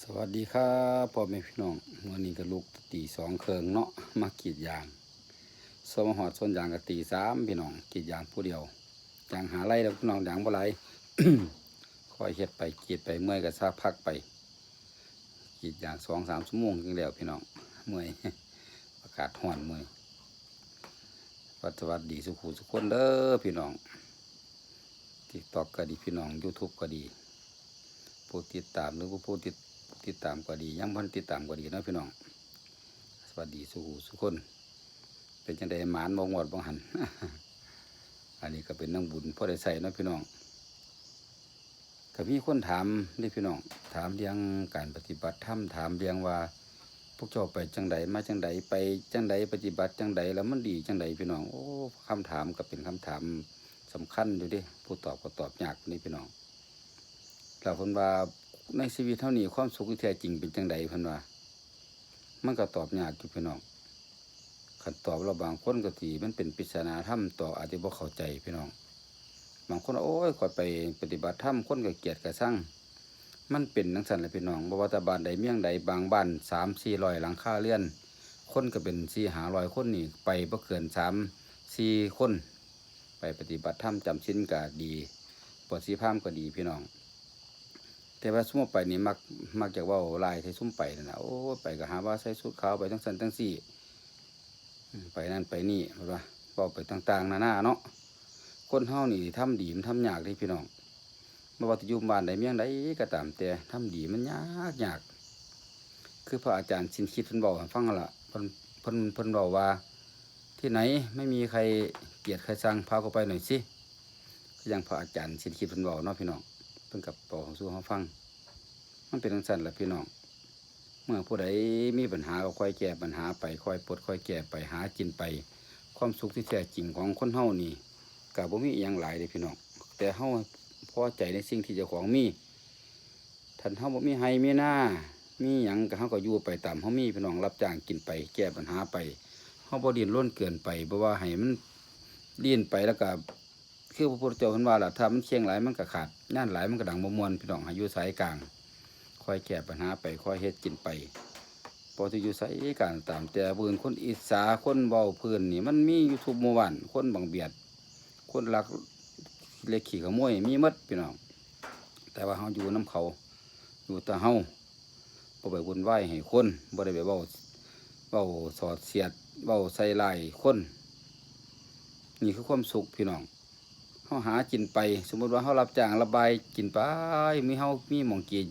สวัสดีครับพ่อแม่พี่น้องวันนี้ก็ลูกตีสองเคิงเนาะมากรีดยางสมหอดส่วนยางกับตีสามพี่น้องกรีดยางผู้เดียวยางหาไรแล้วพี่น้องยางบ่ไร คอยเฮ็ดไปกรีดไปเมื่อยก็ซาพักไปกรีดยาง2-3 ชั่วโมงจังแล้วพี่น้องเมื่อย อากาศร้อนเมื่อยสวัสดีสุขุสุขคนเด้อพี่น้องTikTokก็ดีพี่น้อง YouTube ก็ดีผู้ติดตามหรือผู้ติดตามก็ดียังพันติดตามก็ดีนะพี่น้องสวัสดีสุขคนเป็นจังไดหมานบ่งวดบ่หัน อันนี้ก็เป็นนักบุญพ่อได้ใส่นะพี่น้องก็มีคนถามนี่พี่น้องถามเรื่องการปฏิบัติธรรมถามเรื่องว่าพวกเจ้าไปจังไดมาจังไดไปจังไดปฏิบัติจังไดแล้วมันดีจังไดพี่น้องโอ้คำถามก็เป็นคำถามสำคัญอยู่ดิผู้ตอบก็ตอบยากนี่พี่น้องเราเพิ่นว่าในชีวิตเท่านี้ความสุขที่แท้จริงเป็นจังไดเพิ่นว่ามันก็ตอบยากอยู่พี่น้องคันตอบเราบางคนก็สิมันเป็นปริศนาธรรมตอบอาจจะบ่เข้าใจพี่น้องบางคนโอ้ยข้อยไปปฏิบัติธรรมคนก็เกลียดก็ชังมันเป็นจังซั่นแหละพี่น้องบ่ว่าแต่บ้านใดเมืองใดบางบ้าน3-400หลังคาเรือนคนก็เป็น4-500คนนี่ไปบ่เกิน3-4คนไปปฏิบัติธรรมจำศีลก็ดีบวชชีพราหมณ์ก็ดีพี่น้องแต่ว่าซุ่มไปนี่มักจะเว้าหลายที่ซุ่มไปนั่นน่ะโอ้ไปก็หาว่าใส่ชุดขาวไปจังซั่นจังซี่ไปนั่นไปนี่เห็นป่ะเว้าไปต่างๆนานาเนาะคนเฮานี่ทำดีมันทำยากเด้พี่น้องบ่ว่าจะอยู่บ้านใดเมืองใดก็ตามแต่ทำดีมันยากคือพระอาจารย์ชินคิดเพิ่นเว้าให้ฟังนั่นล่ะเพิ่นเว้าว่าที่ไหนไม่มีใครเกลียดใครชังพาเขาไปหน่อยสิอย่างพระอาจารย์ชินคิดเพิ่นเว้าเนาะพี่น้องเพิ่นกับบอกสู่เฮาฟังมันเป็นจังซั่นล่ะพี่น้องเมื่อผู้ใดมีปัญหาก็ค่อยแก้ปัญหาไปค่อยปลดค่อยแก้ไปหากินไปความสุขที่แท้จริงของคนเฮานี่ก็บ่มีอีหยังหลายเด้พี่น้องแต่เฮาพอใจในสิ่งที่เจ้าของมีท่านเฮาบ่มีไร่มีนามีหยังก็เฮาก็อยู่ไปตามเฮามีพี่น้องรับจ้างกินไปแก้ปัญหาไปเฮาบ่ดิ้นรนเกินไปบ่ว่าให้มันดิ้นไปแล้วก็คือพระพุทธเจ้าเพิ่นว่าล่ะถ้ามันเคียงหลายมันก็ขาดงานหลายมันก็ดังบ่ม่วนพี่น้องให้อยู่สายกลางค่อยแก้ปัญหาไปค่อยเฮ็ดกินไปพอที่อยู่ไสการตามแต่พื้นคนอิสาคนเว้าพื้นนี่มันมีอยู่ทุกหมู่บ้านคนบังเบียดคนลักเล็กขี้ขโมยมีหมดพี่น้องแต่ว่าเฮาอยู่นำเขาอยู่แต่เฮาบ่ไปวุ่นวายให้คนบ่ได้ไปเว้าสอดเสียดเว้าใส่ร้ายคนนี่คือความสุขพี่น้องเฮาหากินไปสมมุติว่าเฮารับจ้างระบายกินไปมีเฮามีหม้องกิน